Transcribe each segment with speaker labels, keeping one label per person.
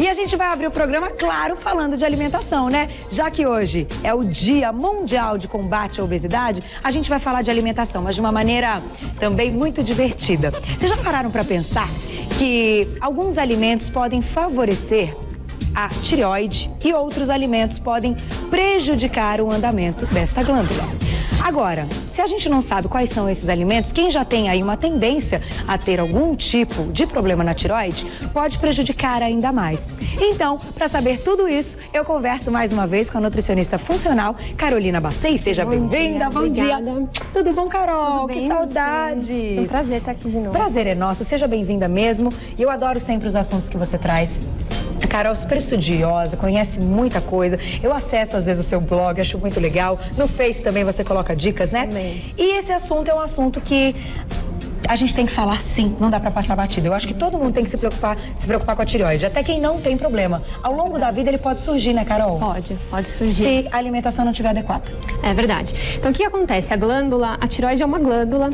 Speaker 1: E a gente vai abrir o programa, claro, falando de alimentação, né? Já que hoje é o Dia Mundial de Combate à Obesidade, a gente vai falar de alimentação, mas de uma maneira também muito divertida. Vocês já pararam para pensar que alguns alimentos podem favorecer a tireoide e outros alimentos podem prejudicar o andamento desta glândula? Agora, se a gente não sabe quais são esses alimentos, quem já tem aí uma tendência a ter algum tipo de problema na tireoide, pode prejudicar ainda mais. Então, para saber tudo isso, eu converso mais uma vez com a nutricionista funcional, Carolina Bacei. Seja bem-vinda, bom dia. Tudo bom, Carol?
Speaker 2: Tudo bem,
Speaker 1: que saudade.
Speaker 2: É um prazer estar aqui de novo.
Speaker 1: Prazer é nosso, seja bem-vinda mesmo. E eu adoro sempre os assuntos que você traz. A Carol é super estudiosa, conhece muita coisa. Eu acesso às vezes o seu blog, acho muito legal. No Face também você coloca dicas, né?
Speaker 2: Também.
Speaker 1: E esse assunto é um assunto que a gente tem que falar sim, não dá pra passar batido. Eu acho que todo mundo tem que se preocupar com a tireoide, até quem não tem problema. Ao longo da vida ele pode surgir, né, Carol?
Speaker 2: Pode surgir.
Speaker 1: Se a alimentação não estiver adequada.
Speaker 2: É verdade. Então, o que acontece? A tireoide é uma glândula,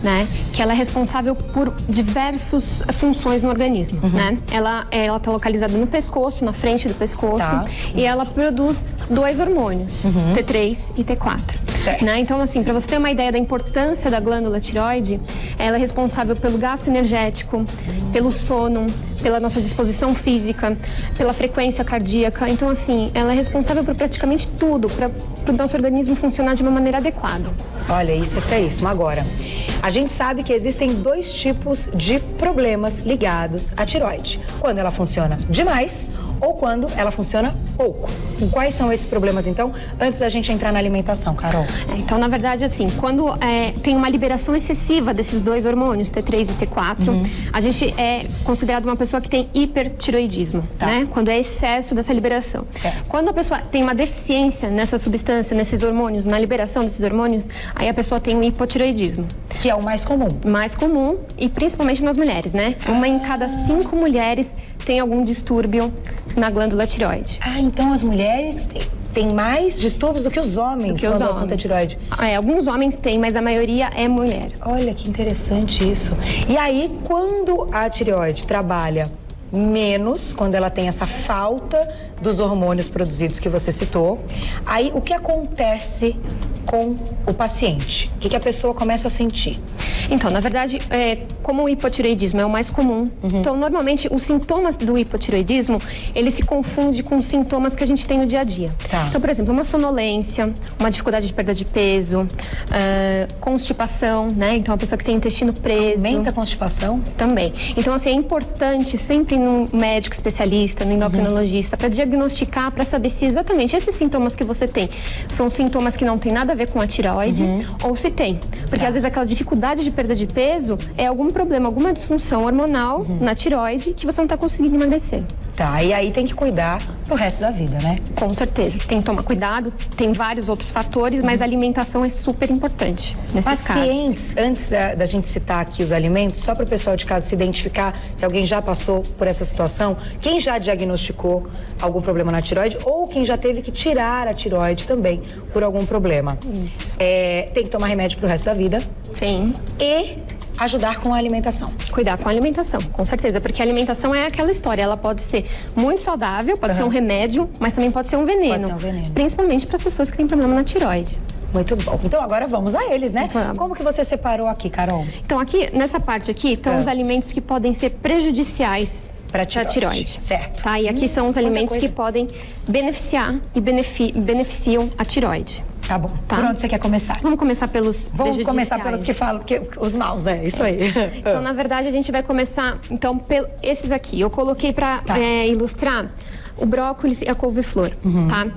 Speaker 2: né? Que ela é responsável por diversas funções no organismo, né? Ela tá localizada no pescoço, na frente do pescoço.
Speaker 1: Tá.
Speaker 2: E ela produz dois hormônios, T3 e T4.
Speaker 1: Certo.
Speaker 2: Né? Então, assim, para você ter uma ideia da importância da glândula tireoide, ela é responsável pelo gasto energético, pelo sono, pela nossa disposição física, pela frequência cardíaca. Então, assim, ela é responsável por praticamente tudo, para o nosso organismo funcionar de uma maneira adequada.
Speaker 1: Olha, isso é seríssimo. Agora, a gente sabe que existem dois tipos de problemas ligados à tireoide. Quando ela funciona demais ou quando ela funciona pouco. Quais são esses problemas, então, antes da gente entrar na alimentação, Carol?
Speaker 2: Então, na verdade, assim, quando tem uma liberação excessiva desses dois hormônios, T3 e T4, a gente é considerado uma pessoa que tem hipertireoidismo, né? Quando é excesso dessa liberação.
Speaker 1: Certo.
Speaker 2: Quando a pessoa tem uma deficiência nessa substância, nesses hormônios, na liberação desses hormônios, aí a pessoa tem um hipotireoidismo.
Speaker 1: Que é o mais comum.
Speaker 2: Mais comum e principalmente nas mulheres, né? Uma em cada 5 mulheres tem algum distúrbio na glândula tireoide.
Speaker 1: Ah, então as mulheres têm mais distúrbios do que os homens quando o assunto é tireoide.
Speaker 2: Alguns homens têm, mas a maioria é mulher.
Speaker 1: Olha que interessante isso. E aí, quando a tireoide trabalha menos, quando ela tem essa falta dos hormônios produzidos que você citou, aí o que acontece com o paciente? O que a pessoa começa a sentir?
Speaker 2: Então, na verdade, como o hipotireoidismo é o mais comum, então, normalmente, os sintomas do hipotireoidismo, ele se confunde com os sintomas que a gente tem no dia a dia.
Speaker 1: Tá.
Speaker 2: Então, por exemplo, uma sonolência, uma dificuldade de perda de peso, constipação, né? Então, a pessoa que tem intestino preso.
Speaker 1: Aumenta a constipação?
Speaker 2: Também. Então, assim, é importante sempre ir num médico especialista, no endocrinologista, para diagnosticar, para saber se exatamente esses sintomas que você tem são sintomas que não tem nada a ver com a tireoide ou se tem. Porque às vezes aquela dificuldade de perda de peso é algum problema, alguma disfunção hormonal na tireoide que você não está conseguindo emagrecer.
Speaker 1: Tá, e aí tem que cuidar pro resto da vida, né?
Speaker 2: Com certeza. Tem que tomar cuidado, tem vários outros fatores, mas a alimentação é super importante nesses
Speaker 1: Pacientes,
Speaker 2: casos.
Speaker 1: antes da gente citar aqui os alimentos, só para o pessoal de casa se identificar se alguém já passou por essa situação, quem já diagnosticou algum problema na tireoide ou quem já teve que tirar a tireoide também por algum problema.
Speaker 2: Isso.
Speaker 1: Tem que tomar remédio pro resto da vida.
Speaker 2: Sim.
Speaker 1: E ajudar com a alimentação.
Speaker 2: Cuidar com a alimentação, com certeza, porque a alimentação é aquela história, ela pode ser muito saudável, pode ser um remédio, mas também pode ser um veneno.
Speaker 1: Pode ser um veneno.
Speaker 2: Principalmente para as pessoas que têm problema na tireoide.
Speaker 1: Muito bom. Então agora vamos a eles, né?
Speaker 2: Vamos.
Speaker 1: Como que você separou aqui, Carol?
Speaker 2: Então aqui, nessa parte aqui, estão os alimentos que podem ser prejudiciais para a tireoide.
Speaker 1: Certo.
Speaker 2: Tá? E aqui são os alimentos que podem beneficiar e beneficiam a tireoide.
Speaker 1: Tá bom.
Speaker 2: Tá.
Speaker 1: Por onde você quer começar?
Speaker 2: Vamos começar pelos
Speaker 1: Vamos começar pelos que falam, os maus, isso aí.
Speaker 2: Então, na verdade, a gente vai começar, então, esses aqui. Eu coloquei para ilustrar o brócolis e a couve-flor, tá?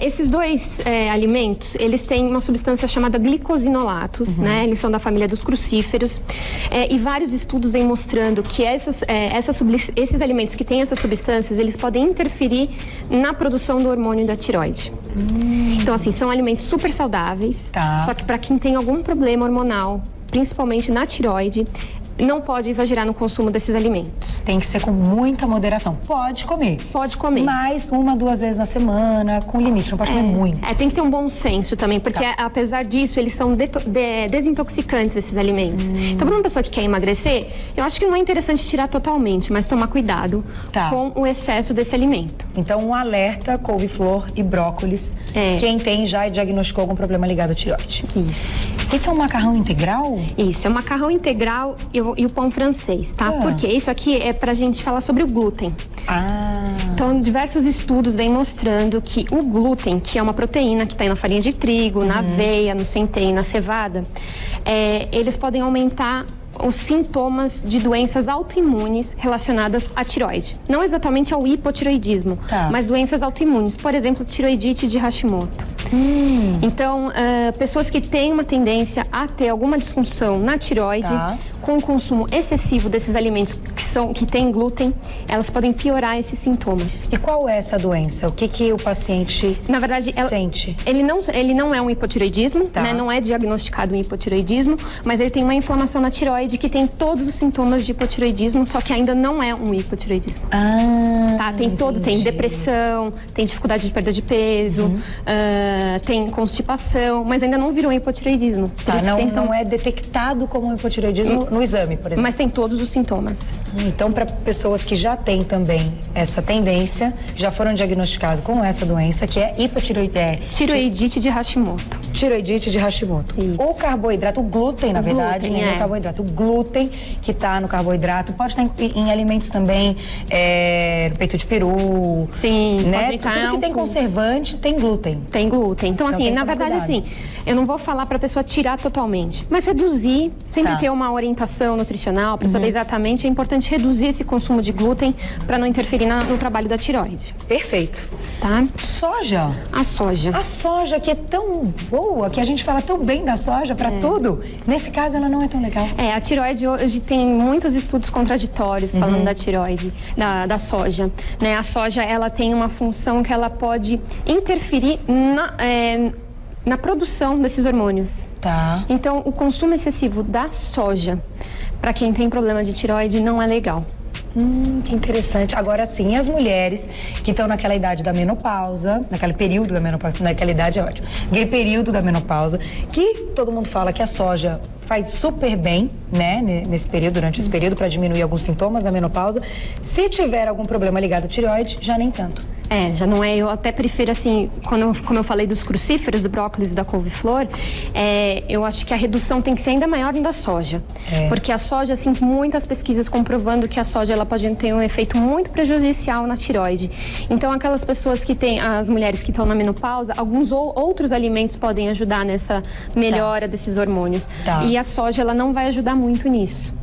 Speaker 2: Esses dois alimentos, eles têm uma substância chamada glicosinolatos, né? Eles são da família dos crucíferos. E vários estudos vêm mostrando que esses alimentos que têm essas substâncias, eles podem interferir na produção do hormônio da tireoide. Então, assim, são alimentos super saudáveis, só que para quem tem algum problema hormonal, principalmente na tireoide, não pode exagerar no consumo desses alimentos.
Speaker 1: Tem que ser com muita moderação. Pode comer.
Speaker 2: Pode comer.
Speaker 1: Mas 1, 2 vezes na semana, com limite, não pode comer muito.
Speaker 2: Tem que ter um bom senso também, porque apesar disso, eles são desintoxicantes, esses alimentos. Então, para uma pessoa que quer emagrecer, eu acho que não é interessante tirar totalmente, mas tomar cuidado com o excesso desse alimento.
Speaker 1: Então, um alerta, couve-flor e brócolis, quem tem já diagnosticou algum problema ligado à tireoide. Isso é um macarrão integral?
Speaker 2: Isso, é um macarrão integral e o pão francês, tá? Porque isso aqui é pra gente falar sobre o glúten. Então, diversos estudos vêm mostrando que o glúten, que é uma proteína que está na farinha de trigo, na aveia, no centeio, na cevada, eles podem aumentar os sintomas de doenças autoimunes relacionadas à tireoide. Não exatamente ao hipotireoidismo, mas doenças autoimunes. Por exemplo, tireoidite de Hashimoto. Então, pessoas que têm uma tendência a ter alguma disfunção na tireoide, com o consumo excessivo desses alimentos que têm glúten, elas podem piorar esses sintomas.
Speaker 1: E qual é essa doença? O que o paciente
Speaker 2: na verdade,
Speaker 1: sente?
Speaker 2: Ele não é um hipotireoidismo, né? Não é diagnosticado um hipotireoidismo, mas ele tem uma inflamação na tireoide que tem todos os sintomas de hipotireoidismo, só que ainda não é um hipotireoidismo. Tem depressão, tem dificuldade de perda de peso, tem constipação, mas ainda não virou um hipotireoidismo.
Speaker 1: Não é detectado como um hipotireoidismo no exame, por exemplo.
Speaker 2: Mas tem todos os sintomas.
Speaker 1: Então, para pessoas que já têm também essa tendência, já foram diagnosticadas com essa doença, que é
Speaker 2: tireoidite de Hashimoto.
Speaker 1: Tireoidite de Hashimoto. O carboidrato, o glúten, na verdade, não é o carboidrato. O glúten que está no carboidrato pode estar em alimentos também, no peito de peru.
Speaker 2: Sim,
Speaker 1: né? Tudo que tem conservante tem glúten.
Speaker 2: Tem glúten. Então, assim, na verdade, assim, eu não vou falar para a pessoa tirar totalmente, mas reduzir, sempre ter uma orientação nutricional para saber exatamente. É importante reduzir esse consumo de glúten para não interferir no trabalho da tireoide.
Speaker 1: Perfeito.
Speaker 2: Tá?
Speaker 1: Soja.
Speaker 2: A soja.
Speaker 1: A soja que é tão boa, que a gente fala tão bem da soja para tudo. Nesse caso, ela não é tão legal.
Speaker 2: A tireoide hoje tem muitos estudos contraditórios falando da tireoide, da soja. Né? A soja, ela tem uma função que ela pode interferir na produção desses hormônios. Então, o consumo excessivo da soja, para quem tem problema de tireoide, não é legal.
Speaker 1: Que interessante. Agora sim, as mulheres que estão naquela idade da menopausa, naquele período da menopausa, naquela idade é ótimo, aquele período da menopausa, que todo mundo fala que a soja faz super bem, né, nesse período, durante esse período, para diminuir alguns sintomas da menopausa. Se tiver algum problema ligado à tireoide, já nem tanto.
Speaker 2: Já não é. Eu até prefiro, assim, como eu falei dos crucíferos, do brócolis e da couve-flor, eu acho que a redução tem que ser ainda maior da soja. Porque a soja, assim, muitas pesquisas comprovando que a soja, ela pode ter um efeito muito prejudicial na tireoide. Então, aquelas pessoas que têm, as mulheres que estão na menopausa, alguns outros alimentos podem ajudar nessa melhora desses hormônios. E a soja, ela não vai ajudar muito nisso.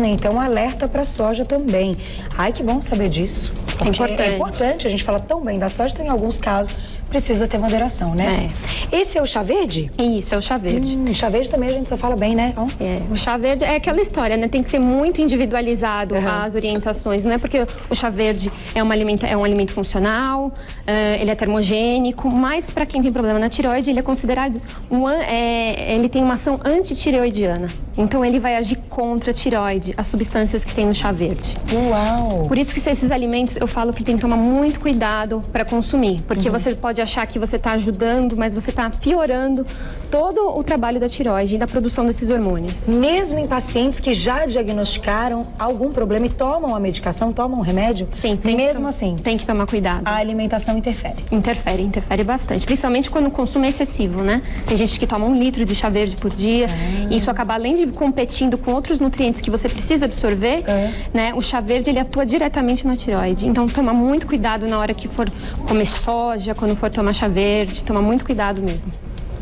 Speaker 1: Então, alerta para soja também. Ai, que bom saber disso.
Speaker 2: É importante.
Speaker 1: É importante, a gente fala tão bem da soja, então em alguns casos precisa ter moderação, né? Esse é o chá verde?
Speaker 2: Isso, é o chá verde.
Speaker 1: Chá verde também a gente só fala bem, né?
Speaker 2: O chá verde é aquela história, né? Tem que ser muito individualizado as orientações. Não é porque o chá verde é um alimento funcional, ele é termogênico, mas para quem tem problema na tireoide, ele é considerado ele tem uma ação antitireoidiana. Então ele vai agir contra a tireoide, as substâncias que tem no chá verde.
Speaker 1: Uau!
Speaker 2: Por isso que esses alimentos, eu falo que tem que tomar muito cuidado para consumir, porque você pode achar que você está ajudando, mas você está piorando todo o trabalho da tireoide e da produção desses hormônios.
Speaker 1: Mesmo em pacientes que já diagnosticaram algum problema e tomam a medicação, tomam o remédio?
Speaker 2: Sim.
Speaker 1: Mesmo assim?
Speaker 2: Tem que tomar cuidado.
Speaker 1: A alimentação interfere?
Speaker 2: Interfere bastante, principalmente quando o consumo é excessivo, né? Tem gente que toma 1 litro de chá verde por dia, e isso acaba, além de competindo com outros nutrientes que você precisa absorver, né? O chá verde, ele atua diretamente na tireoide. Então, toma muito cuidado na hora que for comer soja, quando for tomar chá verde, toma muito cuidado mesmo.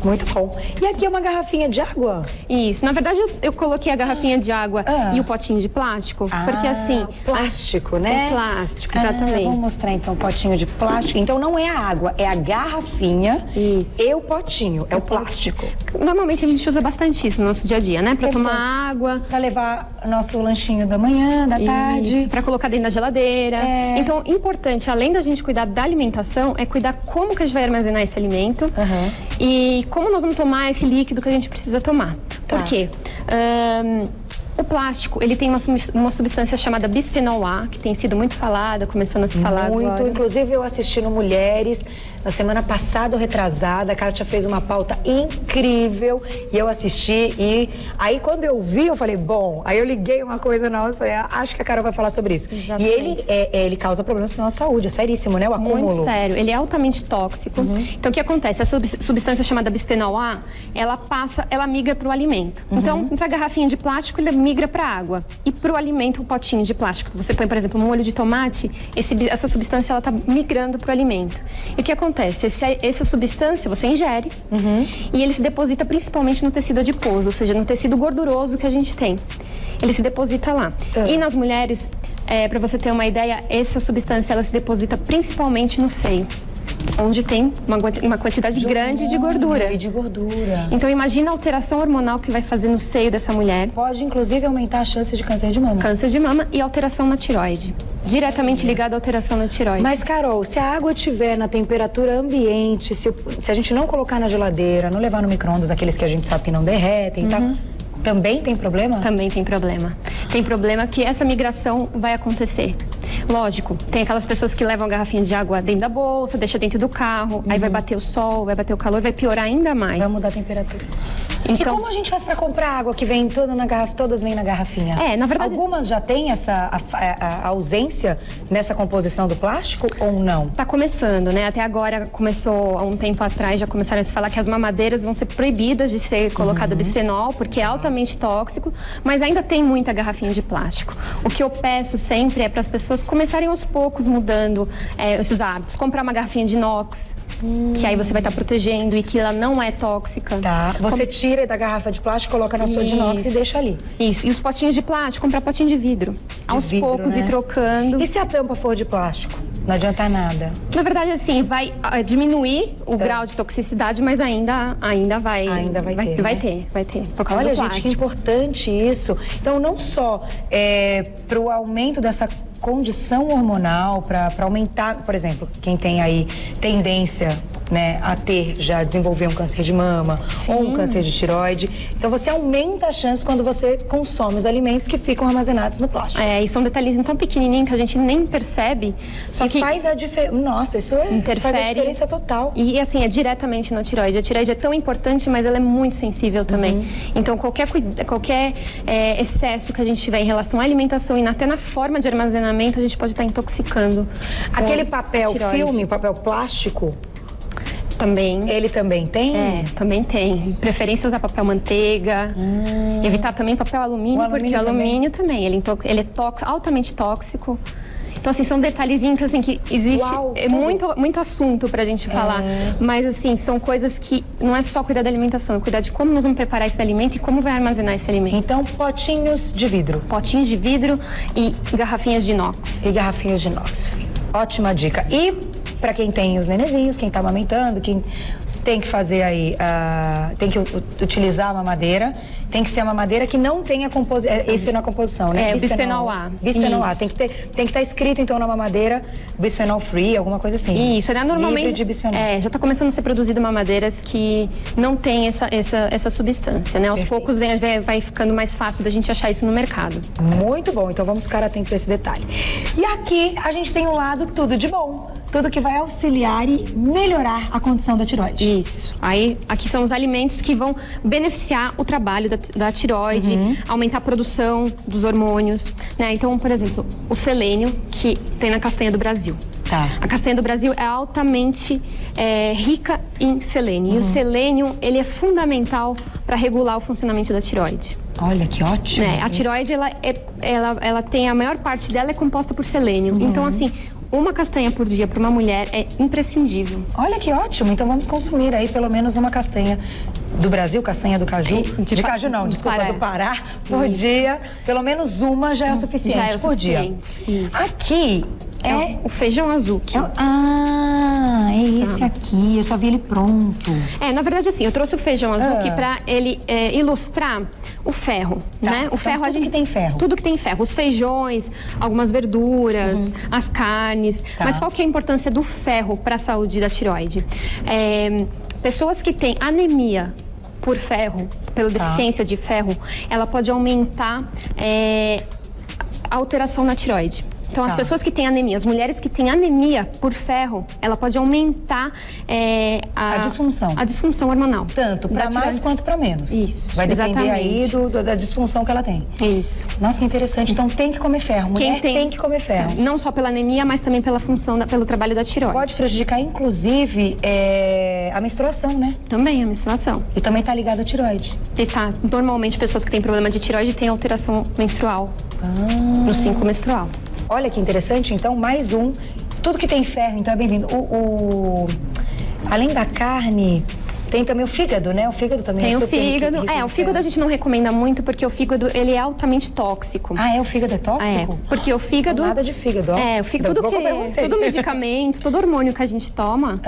Speaker 1: Muito bom. E aqui é uma garrafinha de água?
Speaker 2: Isso. Na verdade, eu coloquei a garrafinha de água e o potinho de plástico, porque assim...
Speaker 1: Plástico, né?
Speaker 2: É plástico, exatamente.
Speaker 1: Vamos mostrar então o potinho de plástico. Então não é a água, é a garrafinha e o potinho, é o plástico.
Speaker 2: Normalmente a gente usa bastante isso no nosso dia a dia, né? Pra tomar água.
Speaker 1: Pra levar nosso lanchinho da manhã, da tarde.
Speaker 2: Isso, pra colocar dentro da geladeira. Então, importante, além da gente cuidar da alimentação, é cuidar como que a gente vai armazenar esse alimento e como nós vamos tomar esse líquido que a gente precisa tomar. Por quê? O plástico, ele tem uma substância chamada bisfenol A, que tem sido muito falada, começando a se falar agora.
Speaker 1: Inclusive eu assisti no Mulheres, na semana passada ou retrasada, a Kátia fez uma pauta incrível e eu assisti e aí quando eu vi, eu falei, bom, aí eu liguei uma coisa na outra, falei, acho que a Carol vai falar sobre isso.
Speaker 2: Exatamente.
Speaker 1: E ele causa problemas para nossa saúde, é seríssimo, né, o acúmulo.
Speaker 2: Muito sério, ele é altamente tóxico. Então o que acontece? Essa substância chamada bisfenol A, ela migra para o alimento. Então, para a garrafinha de plástico, ele migra para a água. E para o alimento, um potinho de plástico, você põe, por exemplo, um molho de tomate, essa substância ela está migrando para o alimento. E o que acontece? Essa substância você ingere e ele se deposita principalmente no tecido adiposo, ou seja, no tecido gorduroso que a gente tem. Ele se deposita lá. E nas mulheres, para você ter uma ideia, essa substância ela se deposita principalmente no seio, onde tem uma quantidade grande de gordura.
Speaker 1: E de gordura.
Speaker 2: Então imagina a alteração hormonal que vai fazer no seio dessa mulher.
Speaker 1: Pode inclusive aumentar a chance de câncer de mama.
Speaker 2: Câncer de mama e alteração na tireoide. Diretamente ligado à alteração na tireoide.
Speaker 1: Mas, Carol, se a água estiver na temperatura ambiente, se a gente não colocar na geladeira, não levar no micro-ondas, aqueles que a gente sabe que não derretem e tal, também tem problema?
Speaker 2: Também tem problema. Tem problema que essa migração vai acontecer. Lógico, tem aquelas pessoas que levam a garrafinha de água dentro da bolsa, deixa dentro do carro, aí vai bater o sol, vai bater o calor, vai piorar ainda mais.
Speaker 1: Vai mudar a temperatura.
Speaker 2: Então,
Speaker 1: e como a gente faz para comprar água que vem toda na garrafa, todas vêm na garrafinha?
Speaker 2: Na verdade...
Speaker 1: Algumas já têm a ausência nessa composição do plástico ou não?
Speaker 2: Tá começando, né? Até agora começou, há um tempo atrás, já começaram a se falar que as mamadeiras vão ser proibidas de ser colocado bisfenol, porque é altamente tóxico, mas ainda tem muita garrafinha de plástico. O que eu peço sempre é para as pessoas começarem aos poucos mudando esses hábitos. Comprar uma garrafinha de inox, que aí você vai estar protegendo e que ela não é tóxica.
Speaker 1: Tá. Você tira da garrafa de plástico, coloca na sua de inox e deixa ali.
Speaker 2: Isso. E os potinhos de plástico, comprar potinho de vidro. Aos poucos, né? Ir trocando.
Speaker 1: E se a tampa for de plástico? Não adianta nada.
Speaker 2: Na verdade, assim, vai diminuir o grau de toxicidade, mas ainda vai.
Speaker 1: Ainda vai ter.
Speaker 2: Vai ter. Por causa
Speaker 1: do
Speaker 2: plástico.
Speaker 1: Gente, que importante isso. Então, não só para o aumento dessa condição hormonal, para aumentar, por exemplo, quem tem aí tendência, né, a já desenvolver um câncer de mama ou um câncer de tireoide. Então você aumenta a chance quando você consome os alimentos que ficam armazenados no plástico.
Speaker 2: E são detalhes tão pequenininhos que a gente nem percebe. Só que
Speaker 1: faz a diferença. Nossa, isso
Speaker 2: interfere,
Speaker 1: faz a diferença total.
Speaker 2: E assim, é diretamente na tireoide. A tireoide é tão importante, mas ela é muito sensível também. Então qualquer excesso que a gente tiver em relação à alimentação e até na forma de armazenamento, a gente pode estar intoxicando.
Speaker 1: Aquele papel filme, papel plástico,
Speaker 2: também.
Speaker 1: Ele também tem?
Speaker 2: Também tem. Preferência usar papel manteiga. Evitar também papel alumínio, porque o alumínio também ele é altamente tóxico. Então, assim, são detalhezinhos assim, que existe muito assunto pra gente falar. Mas, assim, são coisas que não é só cuidar da alimentação, é cuidar de como nós vamos preparar esse alimento e como vai armazenar esse alimento.
Speaker 1: Então, potinhos de vidro.
Speaker 2: Potinhos de vidro e garrafinhas de inox.
Speaker 1: Ótima dica. E para quem tem os nenezinhos, quem tá amamentando, quem tem que fazer aí, tem que utilizar a mamadeira, tem que ser uma madeira que não tenha composição, isso na composição, né?
Speaker 2: Bisfenol A.
Speaker 1: Bisfenol A, tem que estar escrito então na mamadeira, bisfenol free, alguma coisa assim.
Speaker 2: Isso, né? Normalmente,
Speaker 1: livre de bisfenol.
Speaker 2: Já está começando a ser produzido mamadeiras que não tem essa substância, né? Aos poucos vai ficando mais fácil da gente achar isso no mercado.
Speaker 1: Muito bom, então vamos ficar atentos a esse detalhe. E aqui a gente tem um lado tudo de bom, tudo que vai auxiliar e melhorar a condição da tireoide.
Speaker 2: Isso. Aí, aqui são os alimentos que vão beneficiar o trabalho da tireoide, aumentar a produção dos hormônios, né? Então, por exemplo, o selênio, que tem na castanha do Brasil.
Speaker 1: Tá.
Speaker 2: A castanha do Brasil é altamente rica em selênio. E o selênio, ele é fundamental para regular o funcionamento da tireoide.
Speaker 1: Olha, que ótimo.
Speaker 2: A tireoide, ela tem, a maior parte dela é composta por selênio. Então, assim, uma castanha por dia para uma mulher é imprescindível.
Speaker 1: Olha que ótimo, então vamos consumir aí pelo menos uma castanha do Brasil, castanha do caju, de caju não, desculpa, do Pará, por dia. Pelo menos uma já é o suficiente por dia.
Speaker 2: Isso.
Speaker 1: Aqui é
Speaker 2: o feijão azuki.
Speaker 1: É esse aqui, eu só vi ele pronto.
Speaker 2: Na verdade, assim, eu trouxe o feijão azuki para ele ilustrar o ferro, né? O ferro,
Speaker 1: tudo que tem ferro.
Speaker 2: Tudo que tem ferro. Os feijões, algumas verduras, as carnes. Mas qual que é a importância do ferro para a saúde da tireoide? Pessoas que têm anemia por ferro, pela deficiência de ferro, ela pode aumentar a alteração na tireoide. Então, as pessoas que têm anemia, as mulheres que têm anemia por ferro, ela pode aumentar
Speaker 1: a disfunção
Speaker 2: hormonal.
Speaker 1: Tanto para mais quanto para menos.
Speaker 2: Isso.
Speaker 1: Vai depender aí da disfunção que ela tem.
Speaker 2: Isso.
Speaker 1: Nossa, que interessante. Então, tem que comer ferro. Mulher tem que comer ferro.
Speaker 2: Não só pela anemia, mas também pela função, pelo trabalho da tireoide.
Speaker 1: Pode prejudicar, inclusive, a menstruação, né?
Speaker 2: Também a menstruação.
Speaker 1: E também tá ligada à tireoide.
Speaker 2: E normalmente, pessoas que têm problema de tireoide têm alteração menstrual. No ciclo menstrual.
Speaker 1: Olha que interessante, então, mais um. Tudo que tem ferro, então, é bem-vindo. Além da carne, tem também o fígado, né? O fígado também
Speaker 2: tem
Speaker 1: é super
Speaker 2: fígado.
Speaker 1: rico
Speaker 2: O fígado a gente não recomenda muito, porque o fígado, ele é altamente tóxico.
Speaker 1: Ah, o fígado é tóxico?
Speaker 2: Porque o fígado...
Speaker 1: Nada de fígado, ó.
Speaker 2: O fígado, todo medicamento, todo hormônio que a gente toma...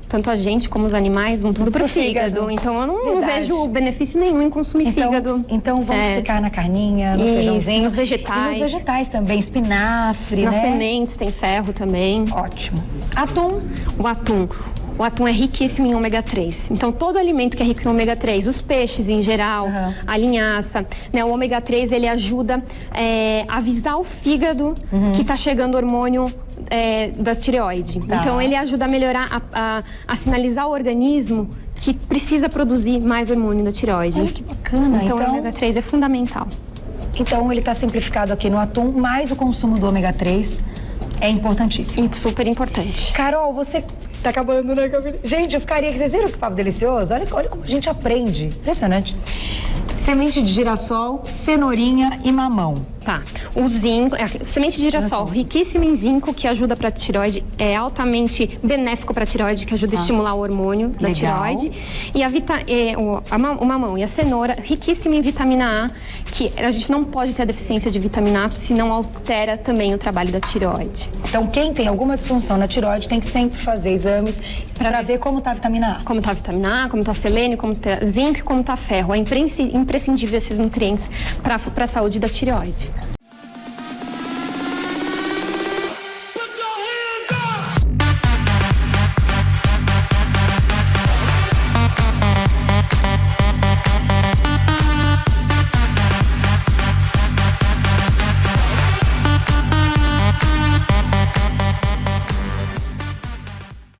Speaker 2: Tanto a gente como os animais vão tudo pro fígado. Então eu não vejo benefício nenhum em consumir fígado.
Speaker 1: Então vamos ficar na carninha, no feijãozinho.
Speaker 2: Nos vegetais.
Speaker 1: E nos vegetais também, espinafre,
Speaker 2: Nas sementes tem ferro também.
Speaker 1: Ótimo. Atum.
Speaker 2: O atum é riquíssimo em ômega 3. Então, todo alimento que é rico em ômega 3, os peixes em geral, a linhaça, né? O ômega 3, ele ajuda a avisar o fígado que está chegando hormônio da tireoide. Então, ele ajuda a melhorar, a sinalizar o organismo que precisa produzir mais hormônio da tireoide.
Speaker 1: Olha que bacana.
Speaker 2: Então, o ômega 3 é fundamental.
Speaker 1: Então, ele está simplificado aqui no atum, mas o consumo do ômega 3 é importantíssimo.
Speaker 2: E super importante.
Speaker 1: Carol, você... Tá acabando, né, Camila? Gente, eu ficaria aqui. Vocês viram que papo delicioso? Olha como a gente aprende. Impressionante. Semente de girassol, cenourinha e mamão.
Speaker 2: Tá. O zinco, semente de girassol, riquíssimo em zinco, que ajuda para a tireoide, é altamente benéfico para a tireoide, que ajuda a estimular o hormônio da tireoide. E o mamão e a cenoura, riquíssimo em vitamina A, que a gente não pode ter a deficiência de vitamina A, senão altera também o trabalho da tireoide.
Speaker 1: Então, quem tem alguma disfunção na tireoide tem que sempre fazer exames para ver como tá a vitamina A.
Speaker 2: Como tá a vitamina A, como tá selênio, como tá zinco e como tá ferro. É imprescindível esses nutrientes para a saúde da tireoide.